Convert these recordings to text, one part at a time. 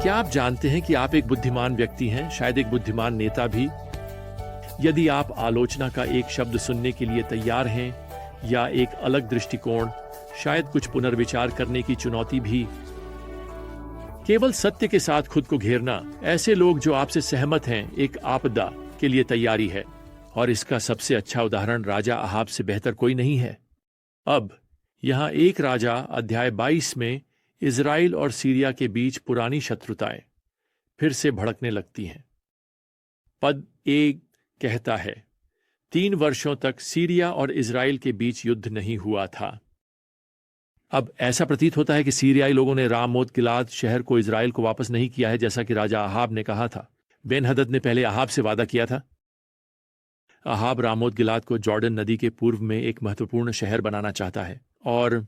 क्या आप जानते हैं कि आप एक बुद्धिमान व्यक्ति हैं, शायद एक बुद्धिमान नेता भी? यदि आप आलोचना का एक शब्द सुनने के लिए तैयार हैं या एक अलग दृष्टिकोण, शायद कुछ पुनर्विचार करने की चुनौती भी। केवल सत्य के साथ खुद को घेरना, ऐसे लोग जो आपसे सहमत हैं, एक आपदा के लिए तैयारी है। और इसका सबसे अच्छा उदाहरण राजा अहाब से बेहतर कोई नहीं है। अब यहां एक राजा अध्याय 22 में इजराइल और सीरिया के बीच पुरानी शत्रुताएं फिर से भड़कने लगती हैं। पद 1 कहता है, 3 वर्षों तक सीरिया और इजराइल के बीच युद्ध नहीं हुआ था। अब ऐसा प्रतीत होता है कि सीरियाई लोगों ने रामोत गिलाद शहर को इजराइल को वापस नहीं किया है, जैसा कि राजा अहाब ने कहा था। बेन-हदद ने पहले अहाब से वादा किया था। अहाब रामोत गिलाद को जॉर्डन नदी के पूर्व में एक महत्वपूर्ण शहर बनाना चाहता है और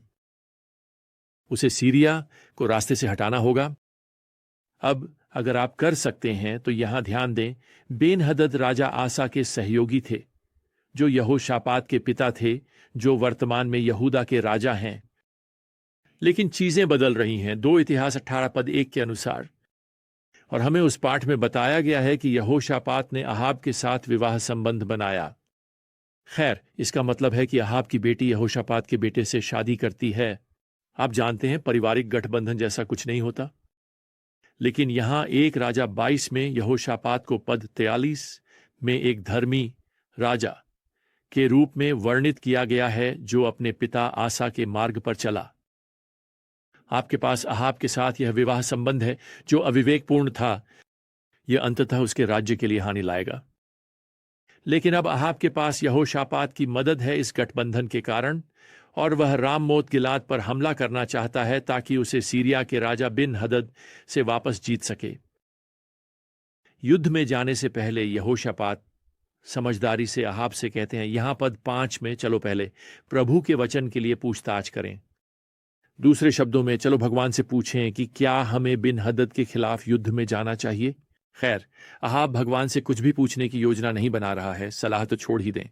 उसे सीरिया को रास्ते से हटाना होगा। अब अगर आप कर सकते हैं तो यहां ध्यान दें, बेन-हदद राजा आसा के सहयोगी थे, जो यहोशापात के पिता थे, जो वर्तमान में यहूदा के राजा हैं। लेकिन चीजें बदल रही हैं 2 इतिहास 18 पद 1 के अनुसार। और हमें उस पाठ में बताया गया है कि यहोशापात ने अहाब के साथ विवाह संबंध बनाया। खैर, इसका मतलब है कि अहाब की बेटी यहोशापात के बेटे से शादी करती है। आप जानते हैं, पारिवारिक गठबंधन जैसा कुछ नहीं होता। लेकिन यहां 1 राजा 22 में यहोशापात को पद 43 में एक धर्मी राजा के रूप में वर्णित किया गया है, जो अपने पिता आसा के मार्ग पर चला। आपके पास अहाब के साथ यह विवाह संबंध है जो अविवेकपूर्ण था। यह अंततः उसके राज्य के लिए हानि लाएगा। लेकिन अब अहाब के पास यहोशापात की मदद है इस गठबंधन के कारण, और वह रामोत गिलाद पर हमला करना चाहता है ताकि उसे सीरिया के राजा बेन-हदद से वापस जीत सके। युद्ध में जाने से पहले यहोशापात समझदारी से अहाब से कहते हैं, यहां पद 5 में, चलो पहले प्रभु के वचन के लिए पूछताछ करें। दूसरे शब्दों में, चलो भगवान से पूछें कि क्या हमें बेन-हदद के खिलाफ युद्ध में जाना चाहिए। खैर, अहाब भगवान से कुछ भी पूछने की योजना नहीं बना रहा है, सलाह तो छोड़ ही दें।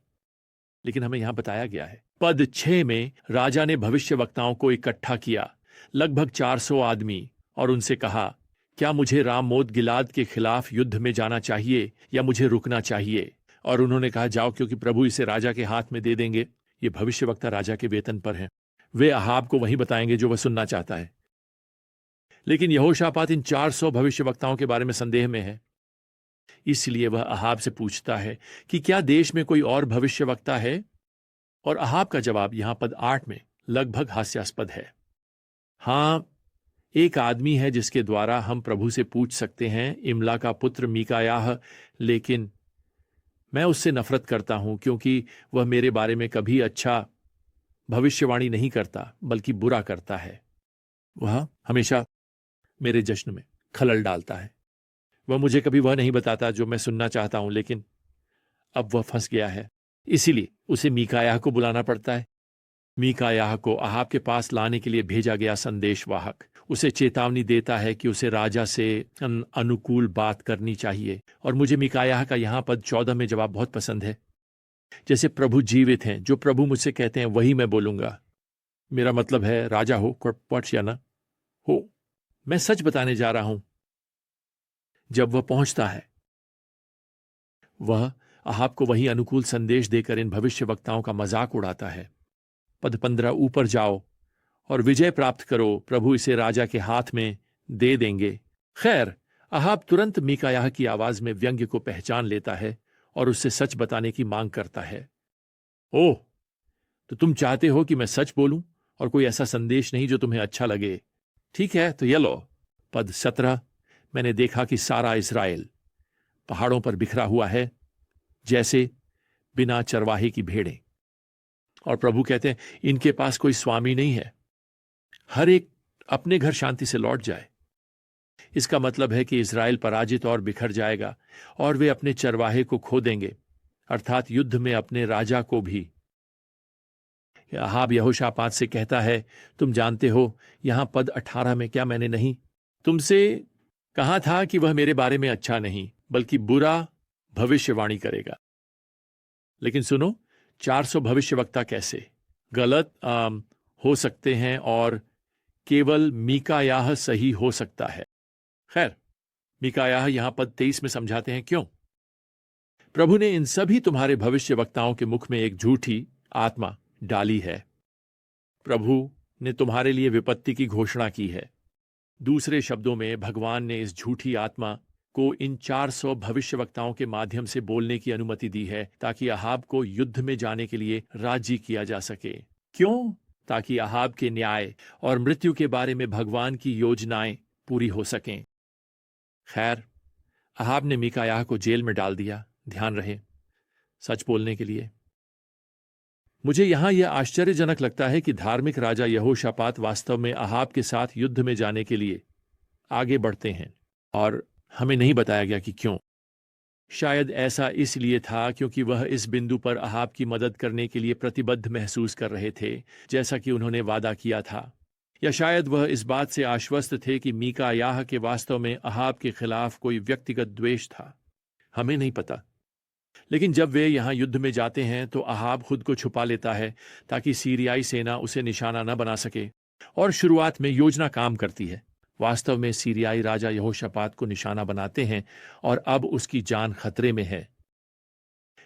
लेकिन हमें यहां बताया गया है, पद 6 में राजा ने भविष्यवक्ताओं को इकट्ठा किया, लगभग 400 आदमी, और उनसे कहा, क्या मुझे रामोत गिलाद के खिलाफ युद्ध में जाना चाहिए या मुझे रुकना चाहिए? और उन्होंने कहा, जाओ, क्योंकि प्रभु इसे राजा के हाथ में दे देंगे। ये भविष्यवक्ता राजा के वेतन पर हैं। वे अहाब को वही बताएंगे जो वह सुनना चाहता है। लेकिन यहोशापात इन 400 भविष्यवक्ताओं के बारे में संदेह में है। इसलिए वह अहाब से पूछता है कि क्या देश में कोई और भविष्यवक्ता है? और अहाब का जवाब यहां पद 8 में लगभग हास्यास्पद है। हां, एक आदमी है जिसके द्वारा हम प्रभु से पूछ सकते हैं, इमला का पुत्र मीकायाह, लेकिन मैं उससे नफरत करता हूं क्योंकि वह मेरे बारे में कभी अच्छा भविष्यवाणी नहीं करता, बल्कि बुरा करता है। वह हमेशा मेरे जश्न में खलल डालता है। वह मुझे कभी वह नहीं बताता जो मैं सुनना चाहता हूं, लेकिन अब वह फंस गया है। इसीलिए उसे मीकायाह को बुलाना पड़ता है। मीकायाह को अहाब के पास लाने के लिए भेजा गया संदेशवाहक उसे चेतावनी देता है कि उसे राजा से अनुकूल बात करनी चाहिए। और मुझे मीकायाह का यहां पद 14 में जवाब बहुत पसंद है। जैसे प्रभु जीवित हैं, जो प्रभु मुझसे कहते हैं वही मैं बोलूंगा। मेरा मतलब है, राजा हो पक्ष या ना हो, मैं सच बताने जा रहा हूं। जब वह पहुंचता है, वह अहाब को वही अनुकूल संदेश देकर इन भविष्यवक्ताओं का मजाक उड़ाता है। पद 15, ऊपर जाओ और विजय प्राप्त करो, प्रभु इसे राजा के हाथ में दे देंगे। खैर, अहाब तुरंत मीकायाह की आवाज में व्यंग्य को पहचान लेता है और उससे सच बताने की मांग करता है। ओह, तो तुम चाहते हो कि मैं सच बोलूं और कोई ऐसा संदेश नहीं जो तुम्हें अच्छा लगे? ठीक है, तो ये लो। पद 17, मैंने देखा कि सारा इस्राएल पहाड़ों पर बिखरा हुआ है, जैसे बिना चरवाहे की भेड़ें। और प्रभु कहते हैं, इनके पास कोई स्वामी नहीं है, हर एक अपने घर शांति से लौट जाए। इसका मतलब है कि इस्राएल पराजित और बिखर जाएगा और वे अपने चरवाहे को खो देंगे, अर्थात युद्ध में अपने राजा को भी। अहाब यहोशापात से कहता है, तुम जानते हो, यहां पद 18 में, क्या मैंने नहीं तुमसे कहा था कि वह मेरे बारे में अच्छा नहीं बल्कि बुरा भविष्यवाणी करेगा? लेकिन सुनो, 400 भविष्यवक्ता कैसे गलत हो सकते हैं और केवल मीकायाह सही हो सकता है। खैर, मीकायाह यहां पद 23 में समझाते हैं क्यों। प्रभु ने इन सभी तुम्हारे भविष्यवक्ताओं के मुख में एक झूठी आत्मा डाली है। प्रभु ने तुम्हारे लिए विपत्ति की घोषणा की है। दूसरे शब्दों में, भगवान ने इस झूठी आत्मा को इन 400 भविष्यवक्ताओं के माध्यम से बोलने की अनुमति दी है ताकि अहाब को युद्ध में जाने के लिए राजी किया जा सके। क्यों? ताकि अहाब के न्याय और मृत्यु के बारे में भगवान की योजनाएं पूरी हो सकें। खैर, अहाब ने मीकायाह को जेल में डाल दिया, ध्यान रहे, सच बोलने के लिए। मुझे यहां यह आश्चर्यजनक लगता है कि धार्मिक राजा यहोशापात वास्तव में अहाब के साथ युद्ध में जाने के लिए आगे बढ़ते हैं, और हमें नहीं बताया गया कि क्यों। शायद ऐसा इसलिए था क्योंकि वह इस बिंदु पर अहाब की मदद करने के लिए प्रतिबद्ध महसूस कर रहे थे, जैसा कि उन्होंने वादा किया था। या शायद वह इस बात से आश्वस्त थे कि मीकायाह के वास्तव में अहाब के खिलाफ कोई व्यक्तिगत द्वेष था। हमें नहीं पता। लेकिन जब वे यहां युद्ध में जाते हैं तो अहाब खुद को छुपा लेता है ताकि सीरियाई सेना उसे निशाना न बना सके, और शुरुआत में योजना काम करती है। वास्तव में सीरियाई राजा यहोशापात को निशाना बनाते हैं और अब उसकी जान खतरे में है।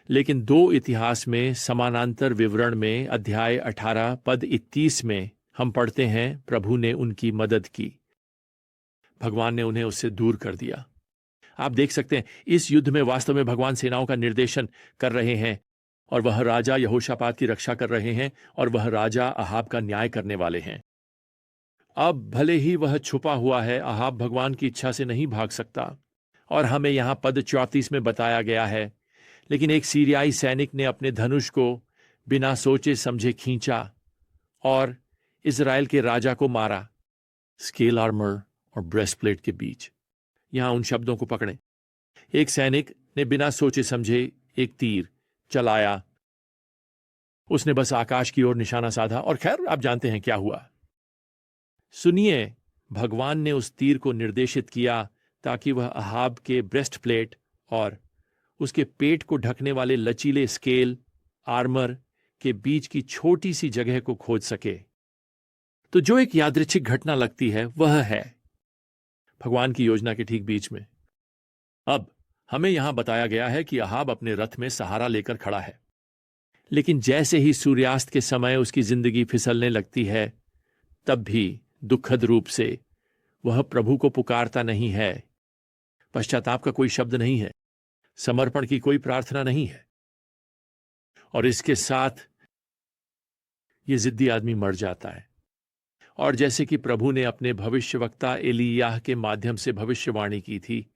लेकिन 2 इतिहास में समानांतर विवरण में अध्याय 18 पद 31 में हम पढ़ते हैं, प्रभु ने उनकी मदद की। भगवान ने उन्हें उससे दूर कर दिया। आप देख सकते हैं, इस युद्ध में वास्तव में भगवान सेनाओं का निर्देशन कर रहे हैं, और वह राजा यहोशापात की रक्षा कर रहे हैं, और वह राजा अहाब का न्याय करने वाले हैं। अब भले ही वह छुपा हुआ है, अहाब भगवान की इच्छा से नहीं भाग सकता, और हमें यहां पद 34 में बताया गया है, लेकिन एक सीरियाई सैनिक ने अपने धनुष को बिना सोचे समझे खींचा और इजराइल के राजा को मारा। स्केल आर्मर और ब्रेस्टप्लेट के बीच, यहां उन शब्दों को पकड़ें। एक सैनिक ने बिना सोचे समझे एक तीर चलाया। उसने बस आकाश की ओर निशाना साधा, और खैर आप जानते हैं क्या हुआ। सुनिए, भगवान ने उस तीर को निर्देशित किया ताकि वह अहाब के ब्रेस्टप्लेट और उसके पेट को ढकने वाले लचीले स्केल आर्मर के बीच की छोटी सी जगह को खोज सके। तो जो एक यादृच्छिक घटना लगती है, वह है भगवान की योजना के ठीक बीच में। अब हमें यहां बताया गया है कि अहाब अपने रथ में सहारा लेकर खड़ा है, लेकिन जैसे ही सूर्यास्त के समय उसकी जिंदगी फिसलने लगती है, तब भी दुखद रूप से वह प्रभु को पुकारता नहीं है। पश्चाताप का कोई शब्द नहीं है, समर्पण की कोई प्रार्थना नहीं है, और इसके साथ यह जिद्दी आदमी मर जाता है। और जैसे कि प्रभु ने अपने भविष्यवक्ता एलियाह के माध्यम से भविष्यवाणी की थी,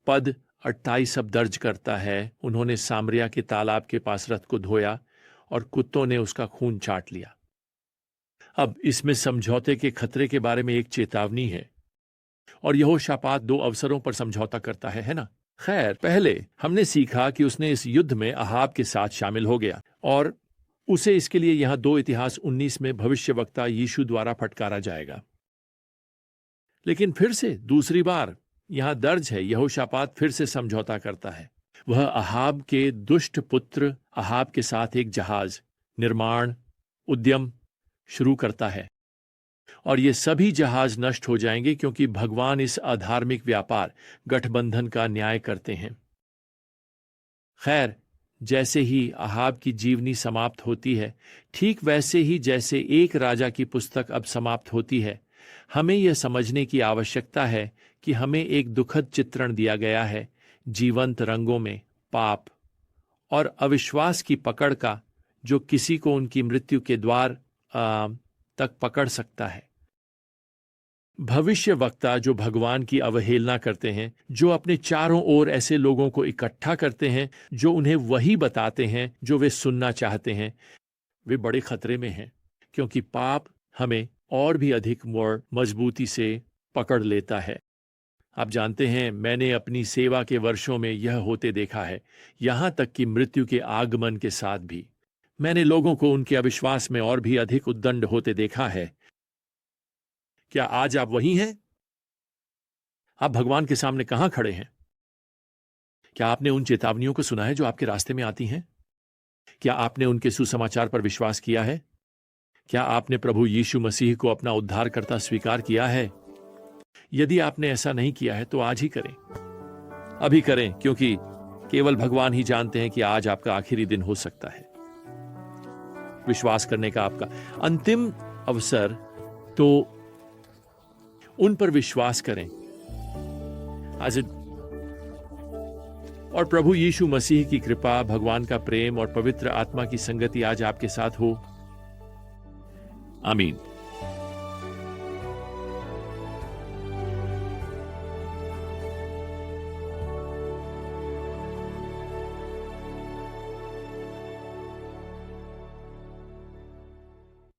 पद 28 अब दर्ज करता है, उन्होंने सामरिया के तालाब के पास रथ को धोया और कुत्तों ने उसका खून चाट लिया। अब इसमें समझौते के खतरे के बारे में एक चेतावनी है, और यहोशापात 2 अवसरों पर समझौता करता है ना। खैर, पहले हमने सीखा कि उसने इस युद्ध में अहाब के साथ शामिल हो गया, और उसे इसके लिए यहां 2 इतिहास 19 में भविष्यवक्ता यीशु द्वारा फटकारा जाएगा। लेकिन फिर से दूसरी बार यहां दर्ज है, यहोशापात फिर से समझौता करता है। वह अहाब के दुष्ट पुत्र अहाब के साथ एक जहाज निर्माण उद्यम शुरू करता है, और ये सभी जहाज नष्ट हो जाएंगे क्योंकि भगवान इस अधार्मिक व्यापार गठबंधन का न्याय करते हैं। खैर, जैसे ही अहाब की जीवनी समाप्त होती है, ठीक वैसे ही जैसे एक राजा की पुस्तक अब समाप्त होती है, हमें यह समझने की आवश्यकता है कि हमें एक दुखद चित्रण दिया गया है, जीवंत रंगों में, पाप और अविश्वास की पकड़ का, जो किसी को उनकी मृत्यु के द्वार तक पकड़ सकता है। भविष्य वक्ता जो भगवान की अवहेलना करते हैं, जो अपने चारों ओर ऐसे लोगों को इकट्ठा करते हैं जो उन्हें वही बताते हैं जो वे सुनना चाहते हैं, वे बड़े खतरे में हैं, क्योंकि पाप हमें और भी अधिक मजबूती से पकड़ लेता है। आप जानते हैं, मैंने अपनी सेवा के वर्षों में यह होते देखा है, यहां तक कि मृत्यु के आगमन के साथ भी मैंने लोगों को उनके अविश्वास में और भी अधिक उद्दंड होते देखा है। क्या आज आप वही हैं? आप भगवान के सामने कहां खड़े हैं? क्या आपने उन चेतावनियों को सुना है जो आपके रास्ते में आती हैं? क्या आपने उनके सुसमाचार पर विश्वास किया है? क्या आपने प्रभु यीशु मसीह को अपना उद्धारकर्ता स्वीकार किया है? यदि आपने ऐसा नहीं किया है तो आज ही करें, अभी करें, क्योंकि केवल भगवान ही जानते हैं कि आज आपका आखिरी दिन हो सकता है। विश्वास करने का आपका अंतिम अवसर, तो उन पर विश्वास करें आज। और प्रभु यीशु मसीह की कृपा, भगवान का प्रेम और पवित्र आत्मा की संगति आज आपके साथ हो। आमीन।